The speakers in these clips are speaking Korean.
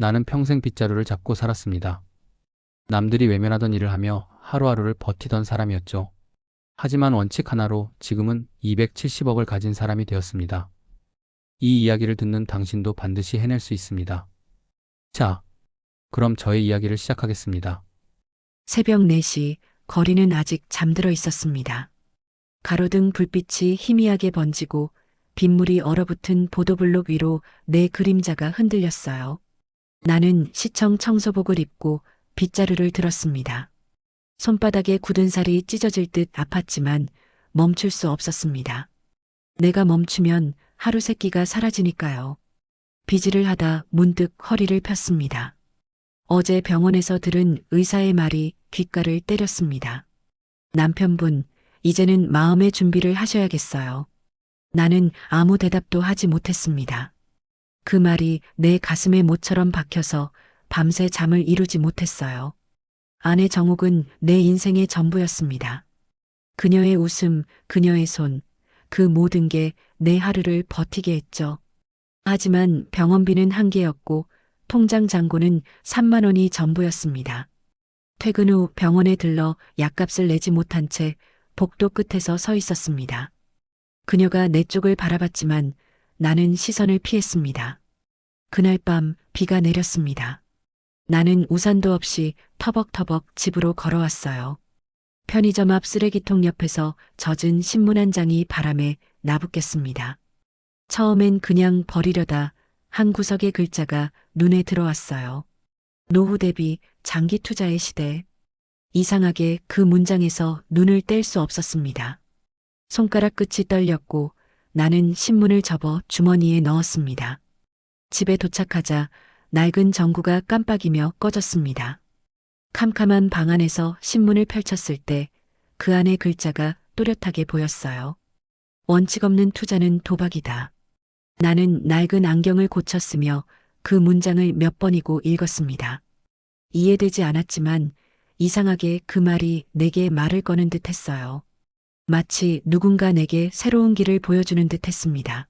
나는 평생 빗자루를 잡고 살았습니다. 남들이 외면하던 일을 하며 하루하루를 버티던 사람이었죠. 하지만 원칙 하나로 지금은 270억을 가진 사람이 되었습니다. 이 이야기를 듣는 당신도 반드시 해낼 수 있습니다. 자, 그럼 저의 이야기를 시작하겠습니다. 새벽 4시, 거리는 아직 잠들어 있었습니다. 가로등 불빛이 희미하게 번지고 빗물이 얼어붙은 보도블록 위로 내 그림자가 흔들렸어요. 나는 시청 청소복을 입고 빗자루를 들었습니다. 손바닥에 굳은 살이 찢어질 듯 아팠지만 멈출 수 없었습니다. 내가 멈추면 하루 세끼가 사라지니까요. 비지를 하다 문득 허리를 폈습니다. 어제 병원에서 들은 의사의 말이 귓가를 때렸습니다. 남편분, 이제는 마음의 준비를 하셔야겠어요. 나는 아무 대답도 하지 못했습니다. 그 말이 내 가슴에 못처럼 박혀서 밤새 잠을 이루지 못했어요. 아내 정옥은 내 인생의 전부였습니다. 그녀의 웃음, 그녀의 손, 그 모든 게 내 하루를 버티게 했죠. 하지만 병원비는 한계였고 통장 잔고는 3만 원이 전부였습니다. 퇴근 후 병원에 들러 약값을 내지 못한 채 복도 끝에서 서 있었습니다. 그녀가 내 쪽을 바라봤지만 나는 시선을 피했습니다. 그날 밤 비가 내렸습니다. 나는 우산도 없이 터벅터벅 집으로 걸어왔어요. 편의점 앞 쓰레기통 옆에서 젖은 신문 한 장이 바람에 나부꼈습니다. 처음엔 그냥 버리려다 한 구석의 글자가 눈에 들어왔어요. 노후 대비 장기 투자의 시대. 이상하게 그 문장에서 눈을 뗄 수 없었습니다. 손가락 끝이 떨렸고 나는 신문을 접어 주머니에 넣었습니다. 집에 도착하자 낡은 전구가 깜빡이며 꺼졌습니다. 캄캄한 방 안에서 신문을 펼쳤을 때 그 안의 글자가 또렷하게 보였어요. 원칙 없는 투자는 도박이다. 나는 낡은 안경을 고쳤으며 그 문장을 몇 번이고 읽었습니다. 이해되지 않았지만 이상하게 그 말이 내게 말을 거는 듯 했어요. 마치 누군가 내게 새로운 길을 보여주는 듯 했습니다.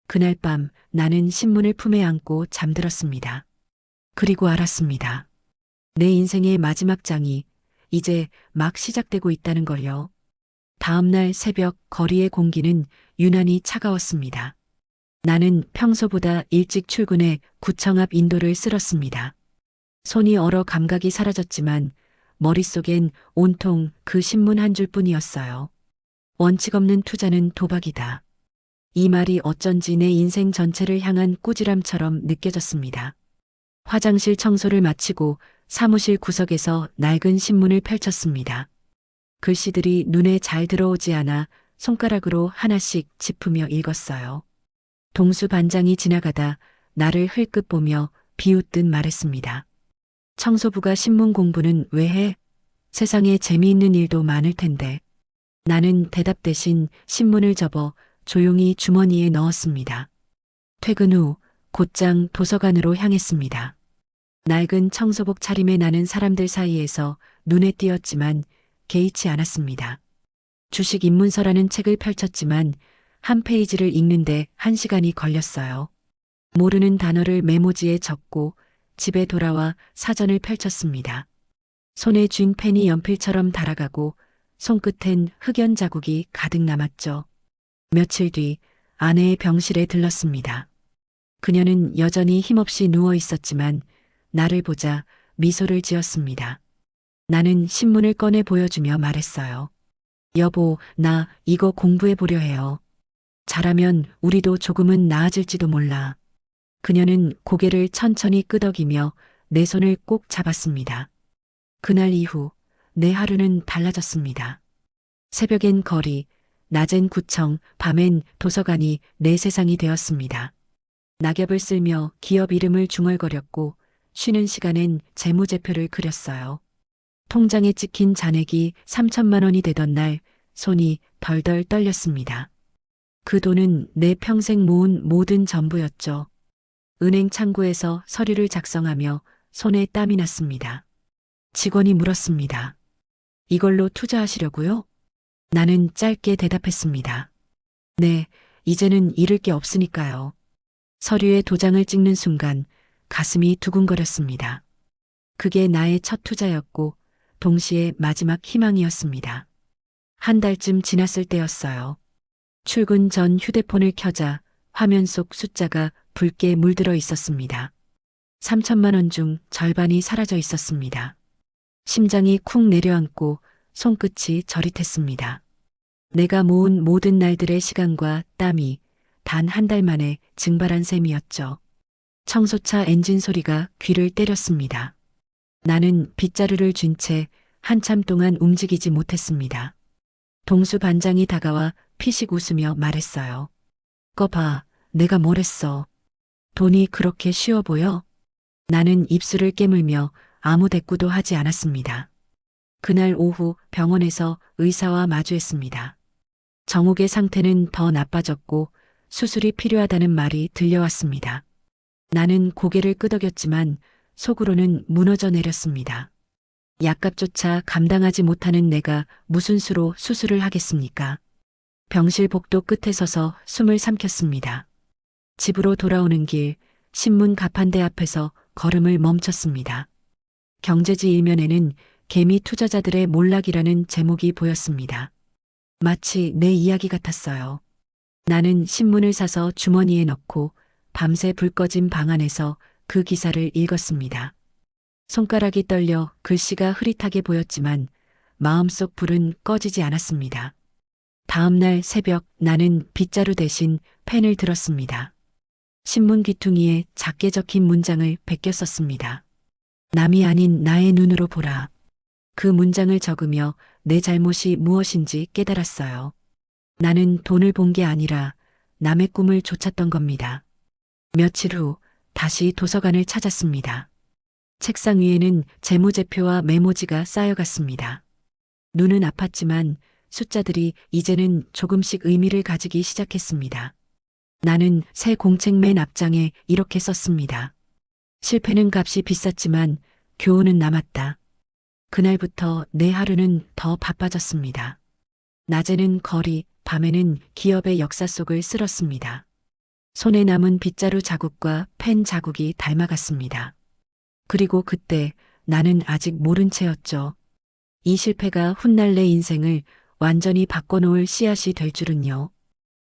그날 밤 나는 신문을 품에 안고 잠들었습니다. 그리고 알았습니다. 내 인생의 마지막 장이 이제 막 시작되고 있다는 걸요. 다음날 새벽 거리의 공기는 유난히 차가웠습니다. 나는 평소보다 일찍 출근해 구청 앞 인도를 쓸었습니다. 손이 얼어 감각이 사라졌지만 머릿속엔 온통 그 신문 한 줄뿐이었어요. 원칙 없는 투자는 도박이다. 이 말이 어쩐지 내 인생 전체를 향한 꾸지람처럼 느껴졌습니다. 화장실 청소를 마치고 사무실 구석에서 낡은 신문을 펼쳤습니다. 글씨들이 눈에 잘 들어오지 않아 손가락으로 하나씩 짚으며 읽었어요. 동수 반장이 지나가다 나를 흘끗 보며 비웃듯 말했습니다. 청소부가 신문 공부는 왜 해? 세상에 재미있는 일도 많을 텐데. 나는 대답 대신 신문을 접어 조용히 주머니에 넣었습니다. 퇴근 후 곧장 도서관으로 향했습니다. 낡은 청소복 차림에 나는 사람들 사이에서 눈에 띄었지만 개의치 않았습니다. 주식 입문서라는 책을 펼쳤지만 한 페이지를 읽는데 1시간이 걸렸어요. 모르는 단어를 메모지에 적고 집에 돌아와 사전을 펼쳤습니다. 손에 쥔 펜이 연필처럼 달아가고 손끝엔 흑연 자국이 가득 남았죠. 며칠 뒤 아내의 병실에 들렀습니다. 그녀는 여전히 힘없이 누워 있었지만 나를 보자 미소를 지었습니다. 나는 신문을 꺼내 보여주며 말했어요. 여보, 나 이거 공부해 보려 해요. 잘하면 우리도 조금은 나아질지도 몰라. 그녀는 고개를 천천히 끄덕이며 내 손을 꼭 잡았습니다. 그날 이후 내 하루는 달라졌습니다. 새벽엔 거리, 낮엔 구청, 밤엔 도서관이 내 세상이 되었습니다. 낙엽을 쓸며 기업 이름을 중얼거렸고 쉬는 시간엔 재무제표를 그렸어요. 통장에 찍힌 잔액이 3천만 원이 되던 날 손이 덜덜 떨렸습니다. 그 돈은 내 평생 모은 모든 전부였죠. 은행 창구에서 서류를 작성하며 손에 땀이 났습니다. 직원이 물었습니다. 이걸로 투자하시려고요? 나는 짧게 대답했습니다. 네, 이제는 잃을 게 없으니까요. 서류에 도장을 찍는 순간 가슴이 두근거렸습니다. 그게 나의 첫 투자였고 동시에 마지막 희망이었습니다. 한 달쯤 지났을 때였어요. 출근 전 휴대폰을 켜자 화면 속 숫자가 붉게 물들어 있었습니다. 3천만 원 중 절반이 사라져 있었습니다. 심장이 쿵 내려앉고 손끝이 저릿했습니다. 내가 모은 모든 날들의 시간과 땀이 단 한 달 만에 증발한 셈이었죠. 청소차 엔진 소리가 귀를 때렸습니다. 나는 빗자루를 쥔 채 한참 동안 움직이지 못했습니다. 동수 반장이 다가와 피식 웃으며 말했어요. 거 봐, 내가 뭘 했어. 돈이 그렇게 쉬워 보여? 나는 입술을 깨물며 아무 대꾸도 하지 않았습니다. 그날 오후 병원에서 의사와 마주했습니다. 정욱의 상태는 더 나빠졌고 수술이 필요하다는 말이 들려왔습니다. 나는 고개를 끄덕였지만 속으로는 무너져 내렸습니다. 약값조차 감당하지 못하는 내가 무슨 수로 수술을 하겠습니까? 병실 복도 끝에 서서 숨을 삼켰습니다. 집으로 돌아오는 길 신문 가판대 앞에서 걸음을 멈췄습니다. 경제지 일면에는 개미 투자자들의 몰락이라는 제목이 보였습니다. 마치 내 이야기 같았어요. 나는 신문을 사서 주머니에 넣고 밤새 불 꺼진 방 안에서 그 기사를 읽었습니다. 손가락이 떨려 글씨가 흐릿하게 보였지만 마음속 불은 꺼지지 않았습니다. 다음 날 새벽 나는 빗자루 대신 펜을 들었습니다. 신문 귀퉁이에 작게 적힌 문장을 베껴 썼습니다. 남이 아닌 나의 눈으로 보라. 그 문장을 적으며 내 잘못이 무엇인지 깨달았어요. 나는 돈을 본 게 아니라 남의 꿈을 쫓았던 겁니다. 며칠 후 다시 도서관을 찾았습니다. 책상 위에는 재무제표와 메모지가 쌓여갔습니다. 눈은 아팠지만 숫자들이 이제는 조금씩 의미를 가지기 시작했습니다. 나는 새 공책 맨 앞장에 이렇게 썼습니다. 실패는 값이 비쌌지만 교훈은 남았다. 그날부터 내 하루는 더 바빠졌습니다. 낮에는 거리, 밤에는 기업의 역사 속을 쓸었습니다. 손에 남은 빗자루 자국과 펜 자국이 닮아갔습니다. 그리고 그때 나는 아직 모른 채였죠. 이 실패가 훗날 내 인생을 완전히 바꿔놓을 씨앗이 될 줄은요.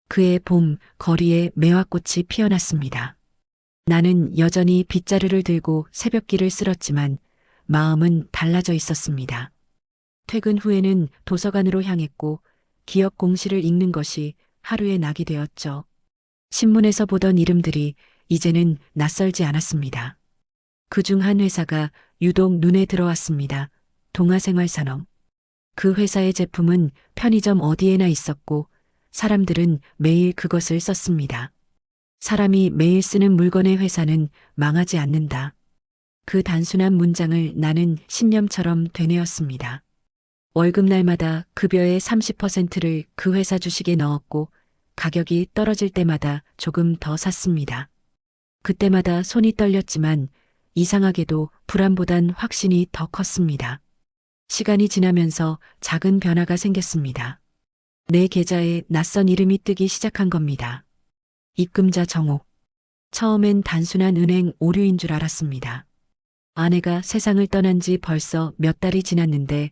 그해 봄 거리에 매화꽃이 피어났습니다. 나는 여전히 빗자루를 들고 새벽길을 쓸었지만 마음은 달라져 있었습니다. 퇴근 후에는 도서관으로 향했고 기업 공시를 읽는 것이 하루의 낙이 되었죠. 신문에서 보던 이름들이 이제는 낯설지 않았습니다. 그중 한 회사가 유독 눈에 들어왔습니다. 동아생활산업. 그 회사의 제품은 편의점 어디에나 있었고 사람들은 매일 그것을 썼습니다. 사람이 매일 쓰는 물건의 회사는 망하지 않는다. 그 단순한 문장을 나는 신념처럼 되뇌었습니다. 월급날마다 급여의 30%를 그 회사 주식에 넣었고 가격이 떨어질 때마다 조금 더 샀습니다. 그때마다 손이 떨렸지만 이상하게도 불안보단 확신이 더 컸습니다. 시간이 지나면서 작은 변화가 생겼습니다. 내 계좌에 낯선 이름이 뜨기 시작한 겁니다. 입금자 정옥. 처음엔 단순한 은행 오류인 줄 알았습니다. 아내가 세상을 떠난 지 벌써 몇 달이 지났는데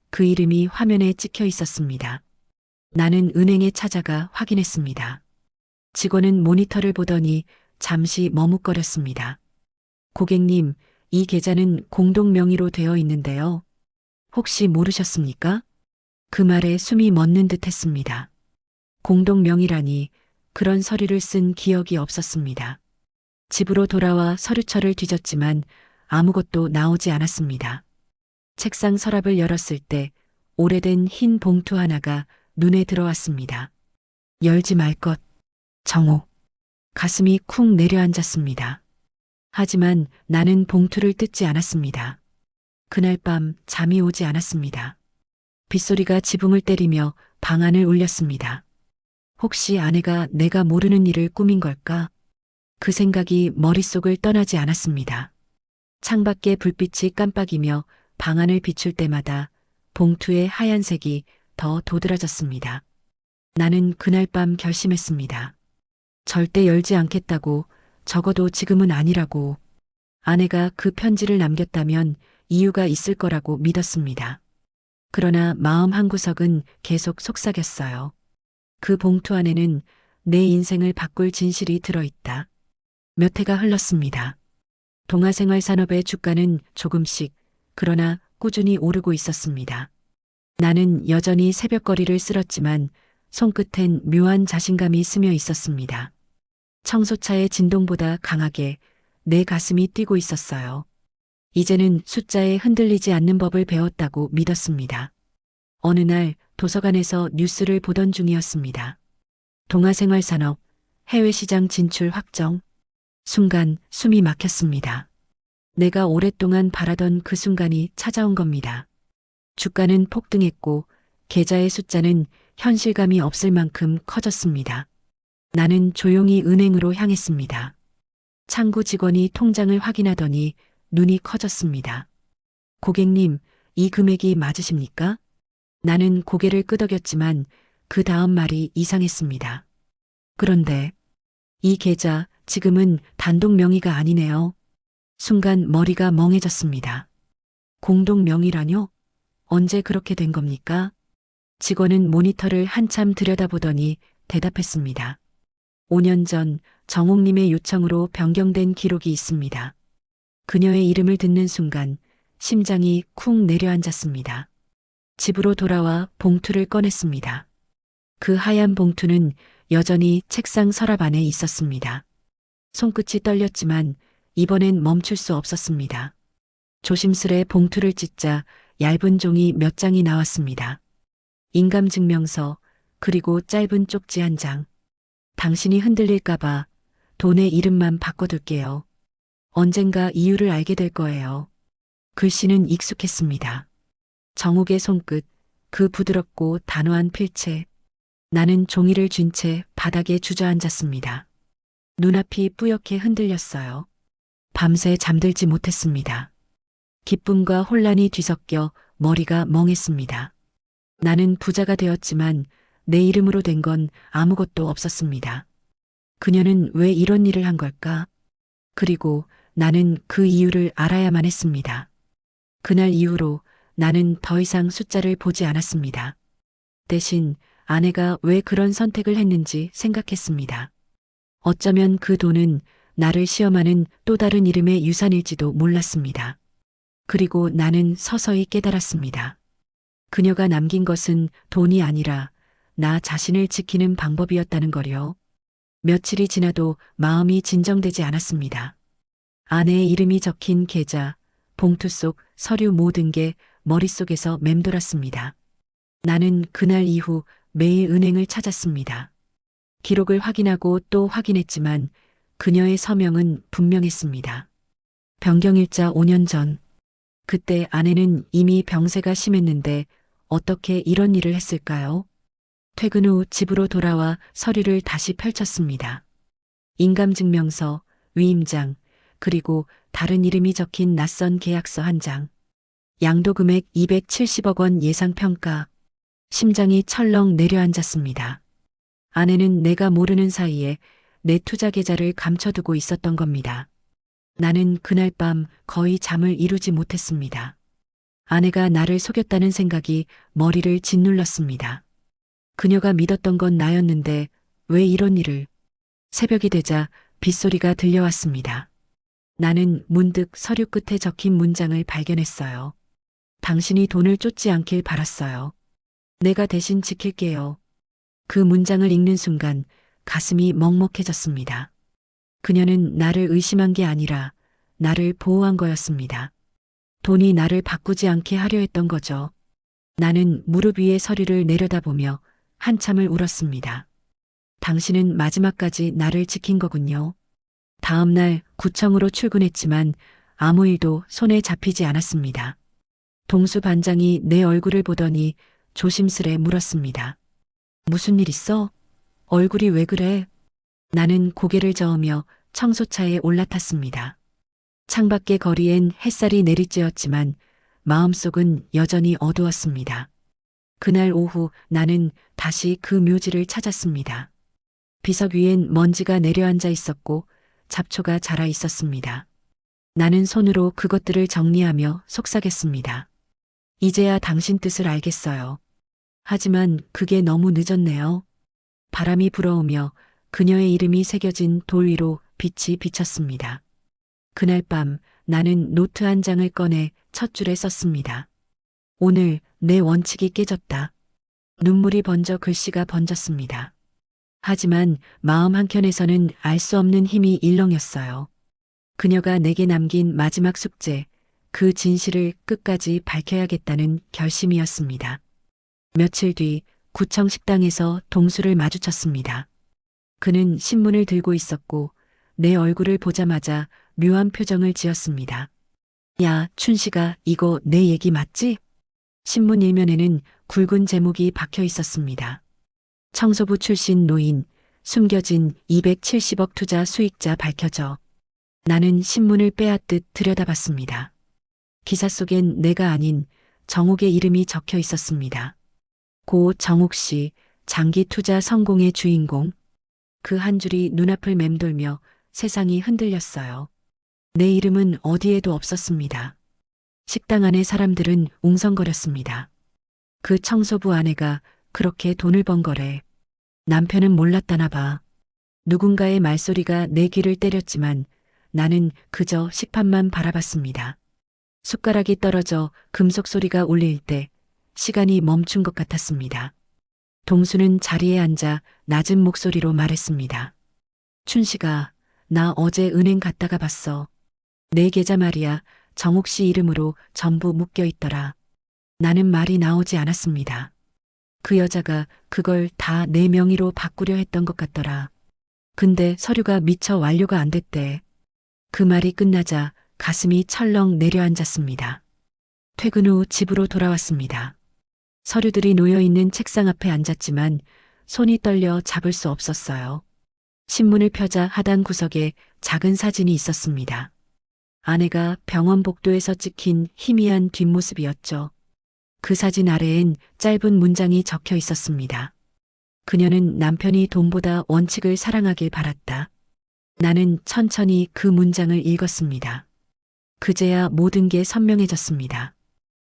그 이름이 화면에 찍혀 있었습니다. 나는 은행에 찾아가 확인했습니다. 직원은 모니터를 보더니 잠시 머뭇거렸습니다. 고객님, 이 계좌는 공동 명의로 되어 있는데요. 혹시 모르셨습니까? 그 말에 숨이 멎는 듯 했습니다. 공동 명의라니 그런 서류를 쓴 기억이 없었습니다. 집으로 돌아와 서류철을 뒤졌지만 아무것도 나오지 않았습니다. 책상 서랍을 열었을 때 오래된 흰 봉투 하나가 눈에 들어왔습니다. 열지 말 것. 정옥. 가슴이 쿵 내려앉았습니다. 하지만 나는 봉투를 뜯지 않았습니다. 그날 밤 잠이 오지 않았습니다. 빗소리가 지붕을 때리며 방 안을 울렸습니다. 혹시 아내가 내가 모르는 일을 꾸민 걸까? 그 생각이 머릿속을 떠나지 않았습니다. 창밖에 불빛이 깜빡이며 방 안을 비출 때마다 봉투의 하얀색이 더 도드라졌습니다. 나는 그날 밤 결심했습니다. 절대 열지 않겠다고, 적어도 지금은 아니라고. 아내가 그 편지를 남겼다면 이유가 있을 거라고 믿었습니다. 그러나 마음 한구석은 계속 속삭였어요. 그 봉투 안에는 내 인생을 바꿀 진실이 들어있다. 몇 해가 흘렀습니다. 동아생활산업의 주가는 조금씩, 그러나 꾸준히 오르고 있었습니다. 나는 여전히 새벽거리를 쓸었지만 손끝엔 묘한 자신감이 스며 있었습니다. 청소차의 진동보다 강하게 내 가슴이 뛰고 있었어요. 이제는 숫자에 흔들리지 않는 법을 배웠다고 믿었습니다. 어느 날 도서관에서 뉴스를 보던 중이었습니다. 동아생활산업, 해외시장 진출 확정. 순간 숨이 막혔습니다. 내가 오랫동안 바라던 그 순간이 찾아온 겁니다. 주가는 폭등했고 계좌의 숫자는 현실감이 없을 만큼 커졌습니다. 나는 조용히 은행으로 향했습니다. 창구 직원이 통장을 확인하더니 눈이 커졌습니다. 고객님, 이 금액이 맞으십니까? 나는 고개를 끄덕였지만 그 다음 말이 이상했습니다. 그런데 이 계좌 지금은 단독 명의가 아니네요. 순간 머리가 멍해졌습니다. 공동 명의라뇨? 언제 그렇게 된 겁니까? 직원은 모니터를 한참 들여다보더니 대답했습니다. 5년 전 정옥님의 요청으로 변경된 기록이 있습니다. 그녀의 이름을 듣는 순간 심장이 쿵 내려앉았습니다. 집으로 돌아와 봉투를 꺼냈습니다. 그 하얀 봉투는 여전히 책상 서랍 안에 있었습니다. 손끝이 떨렸지만 이번엔 멈출 수 없었습니다. 조심스레 봉투를 찢자 얇은 종이 몇 장이 나왔습니다. 인감증명서, 그리고 짧은 쪽지 한 장. 당신이 흔들릴까봐 돈의 이름만 바꿔둘게요. 언젠가 이유를 알게 될 거예요. 글씨는 익숙했습니다. 정욱의 손끝, 그 부드럽고 단호한 필체. 나는 종이를 쥔 채 바닥에 주저앉았습니다. 눈앞이 뿌옇게 흔들렸어요. 밤새 잠들지 못했습니다. 기쁨과 혼란이 뒤섞여 머리가 멍했습니다. 나는 부자가 되었지만 내 이름으로 된 건 아무것도 없었습니다. 그녀는 왜 이런 일을 한 걸까? 그리고 나는 그 이유를 알아야만 했습니다. 그날 이후로 나는 더 이상 숫자를 보지 않았습니다. 대신 아내가 왜 그런 선택을 했는지 생각했습니다. 어쩌면 그 돈은 나를 시험하는 또 다른 이름의 유산일지도 몰랐습니다. 그리고 나는 서서히 깨달았습니다. 그녀가 남긴 것은 돈이 아니라 나 자신을 지키는 방법이었다는 거요. 며칠이 지나도 마음이 진정되지 않았습니다. 아내의 이름이 적힌 계좌, 봉투 속 서류 모든 게 머릿속에서 맴돌았습니다. 나는 그날 이후 매일 은행을 찾았습니다. 기록을 확인하고 또 확인했지만 그녀의 서명은 분명했습니다. 변경일자 5년 전. 그때 아내는 이미 병세가 심했는데 어떻게 이런 일을 했을까요? 퇴근 후 집으로 돌아와 서류를 다시 펼쳤습니다. 인감증명서, 위임장, 그리고 다른 이름이 적힌 낯선 계약서 한 장. 양도금액 270억 원 예상평가. 심장이 철렁 내려앉았습니다. 아내는 내가 모르는 사이에 내 투자 계좌를 감춰두고 있었던 겁니다. 나는 그날 밤 거의 잠을 이루지 못했습니다. 아내가 나를 속였다는 생각이 머리를 짓눌렀습니다. 그녀가 믿었던 건 나였는데 왜 이런 일을? 새벽이 되자 빗소리가 들려왔습니다. 나는 문득 서류 끝에 적힌 문장을 발견했어요. 당신이 돈을 쫓지 않길 바랐어요. 내가 대신 지킬게요. 그 문장을 읽는 순간 가슴이 먹먹해졌습니다. 그녀는 나를 의심한 게 아니라 나를 보호한 거였습니다. 돈이 나를 바꾸지 않게 하려 했던 거죠. 나는 무릎 위에 서류를 내려다보며 한참을 울었습니다. 당신은 마지막까지 나를 지킨 거군요. 다음 날 구청으로 출근했지만 아무 일도 손에 잡히지 않았습니다. 동수 반장이 내 얼굴을 보더니 조심스레 물었습니다. 무슨 일 있어? 얼굴이 왜 그래? 나는 고개를 저으며 청소차에 올라탔습니다. 창밖의 거리엔 햇살이 내리쬐었지만 마음속은 여전히 어두웠습니다. 그날 오후 나는 다시 그 묘지를 찾았습니다. 비석 위엔 먼지가 내려앉아 있었고 잡초가 자라 있었습니다. 나는 손으로 그것들을 정리하며 속삭였습니다. 이제야 당신 뜻을 알겠어요. 하지만 그게 너무 늦었네요. 바람이 불어오며 그녀의 이름이 새겨진 돌 위로 빛이 비쳤습니다. 그날 밤 나는 노트 한 장을 꺼내 첫 줄에 썼습니다. 오늘 내 원칙이 깨졌다. 눈물이 번져 글씨가 번졌습니다. 하지만 마음 한켠에서는 알 수 없는 힘이 일렁였어요. 그녀가 내게 남긴 마지막 숙제, 그 진실을 끝까지 밝혀야겠다는 결심이었습니다. 며칠 뒤 구청 식당에서 동수를 마주쳤습니다. 그는 신문을 들고 있었고 내 얼굴을 보자마자 묘한 표정을 지었습니다. 야, 춘식아, 이거 내 얘기 맞지? 신문 일면에는 굵은 제목이 박혀 있었습니다. 청소부 출신 노인, 숨겨진 270억 투자 수익자 밝혀져. 나는 신문을 빼앗듯 들여다봤습니다. 기사 속엔 내가 아닌 정옥의 이름이 적혀 있었습니다. 고 정옥 씨, 장기 투자 성공의 주인공. 그 한 줄이 눈앞을 맴돌며 세상이 흔들렸어요. 내 이름은 어디에도 없었습니다. 식당 안의 사람들은 웅성거렸습니다. 그 청소부 아내가 그렇게 돈을 번 거래. 남편은 몰랐다나 봐. 누군가의 말소리가 내 귀를 때렸지만 나는 그저 식판만 바라봤습니다. 숟가락이 떨어져 금속 소리가 울릴 때 시간이 멈춘 것 같았습니다. 동수는 자리에 앉아 낮은 목소리로 말했습니다. 춘식아, 나 어제 은행 갔다가 봤어. 내 계좌 말이야. 정옥 씨 이름으로 전부 묶여 있더라. 나는 말이 나오지 않았습니다. 그 여자가 그걸 다 내 명의로 바꾸려 했던 것 같더라. 근데 서류가 미처 완료가 안 됐대. 그 말이 끝나자 가슴이 철렁 내려앉았습니다. 퇴근 후 집으로 돌아왔습니다. 서류들이 놓여있는 책상 앞에 앉았지만 손이 떨려 잡을 수 없었어요. 신문을 펴자 하단 구석에 작은 사진이 있었습니다. 아내가 병원 복도에서 찍힌 희미한 뒷모습이었죠. 그 사진 아래엔 짧은 문장이 적혀 있었습니다. 그녀는 남편이 돈보다 원칙을 사랑하길 바랐다. 나는 천천히 그 문장을 읽었습니다. 그제야 모든 게 선명해졌습니다.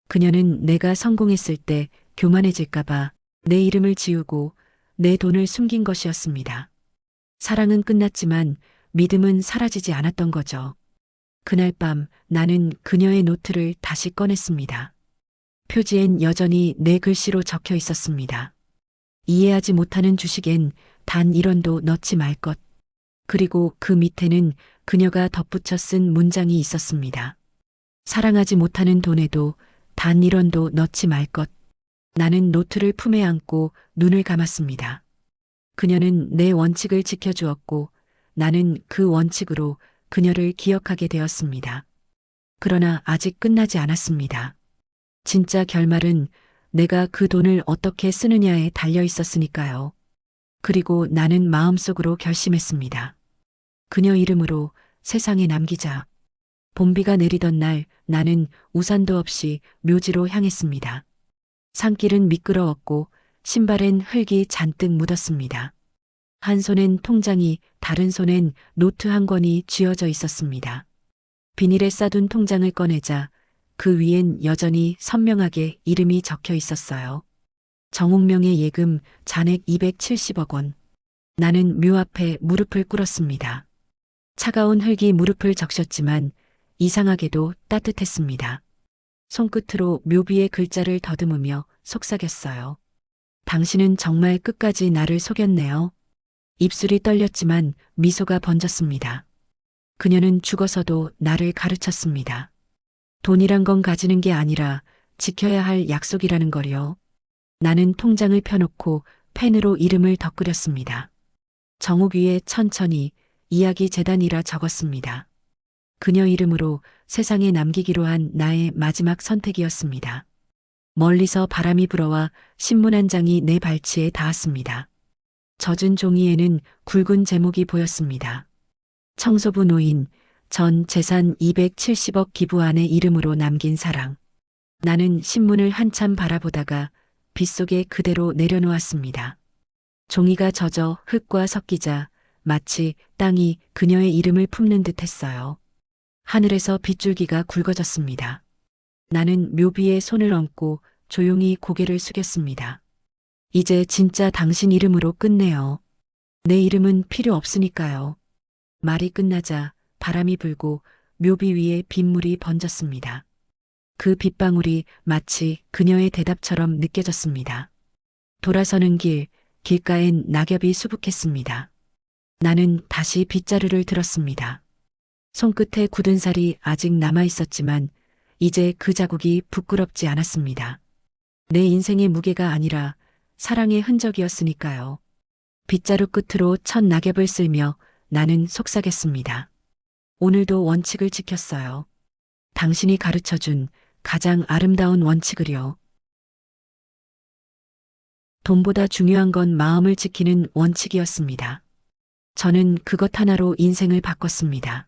그녀는 내가 성공했을 때 교만해질까봐 내 이름을 지우고 내 돈을 숨긴 것이었습니다. 사랑은 끝났지만 믿음은 사라지지 않았던 거죠. 그날 밤 나는 그녀의 노트를 다시 꺼냈습니다. 표지엔 여전히 내 글씨로 적혀 있었습니다. 이해하지 못하는 주식엔 단 1원도 넣지 말 것. 그리고 그 밑에는 그녀가 덧붙여 쓴 문장이 있었습니다. 사랑하지 못하는 돈에도 단 1원도 넣지 말 것. 나는 노트를 품에 안고 눈을 감았습니다. 그녀는 내 원칙을 지켜주었고 나는 그 원칙으로 그녀를 기억하게 되었습니다. 그러나 아직 끝나지 않았습니다. 진짜 결말은 내가 그 돈을 어떻게 쓰느냐에 달려 있었으니까요. 그리고 나는 마음속으로 결심했습니다. 그녀 이름으로 세상에 남기자. 봄비가 내리던 날 나는 우산도 없이 묘지로 향했습니다. 산길은 미끄러웠고 신발엔 흙이 잔뜩 묻었습니다. 한 손엔 통장이 다른 손엔 노트 한 권이 쥐어져 있었습니다. 비닐에 싸둔 통장을 꺼내자 그 위엔 여전히 선명하게 이름이 적혀 있었어요. 정옥명의 예금 잔액 270억 원. 나는 묘 앞에 무릎을 꿇었습니다. 차가운 흙이 무릎을 적셨지만 이상하게도 따뜻했습니다. 손끝으로 묘비의 글자를 더듬으며 속삭였어요. 당신은 정말 끝까지 나를 속였네요. 입술이 떨렸지만 미소가 번졌습니다. 그녀는 죽어서도 나를 가르쳤습니다. 돈이란 건 가지는 게 아니라 지켜야 할 약속이라는 걸요. 나는 통장을 펴놓고 펜으로 이름을 덧그렸습니다. 정옥 위에 천천히 이야기 재단이라 적었습니다. 그녀 이름으로 세상에 남기기로 한 나의 마지막 선택이었습니다. 멀리서 바람이 불어와 신문 한 장이 내 발치에 닿았습니다. 젖은 종이에는 굵은 제목이 보였습니다. 청소부 노인, 전 재산 270억 기부안의 이름으로 남긴 사랑. 나는 신문을 한참 바라보다가 빗속에 그대로 내려놓았습니다. 종이가 젖어 흙과 섞이자 마치 땅이 그녀의 이름을 품는 듯 했어요. 하늘에서 빗줄기가 굵어졌습니다. 나는 묘비의 손을 얹고 조용히 고개를 숙였습니다. 이제 진짜 당신 이름으로 끝내요. 내 이름은 필요 없으니까요. 말이 끝나자 바람이 불고 묘비 위에 빗물이 번졌습니다. 그 빗방울이 마치 그녀의 대답처럼 느껴졌습니다. 돌아서는 길가엔 낙엽이 수북했습니다. 나는 다시 빗자루를 들었습니다. 손끝에 굳은 살이 아직 남아 있었지만 이제 그 자국이 부끄럽지 않았습니다. 내 인생의 무게가 아니라 사랑의 흔적이었으니까요. 빗자루 끝으로 첫 낙엽을 쓸며 나는 속삭였습니다. 오늘도 원칙을 지켰어요. 당신이 가르쳐준 가장 아름다운 원칙을요. 돈보다 중요한 건 마음을 지키는 원칙이었습니다. 저는 그것 하나로 인생을 바꿨습니다.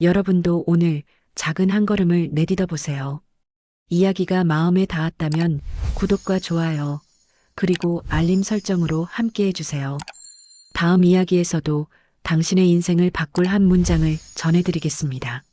여러분도 오늘 작은 한 걸음을 내딛어 보세요. 이야기가 마음에 닿았다면 구독과 좋아요, 그리고 알림 설정으로 함께 해주세요. 다음 이야기에서도 당신의 인생을 바꿀 한 문장을 전해드리겠습니다.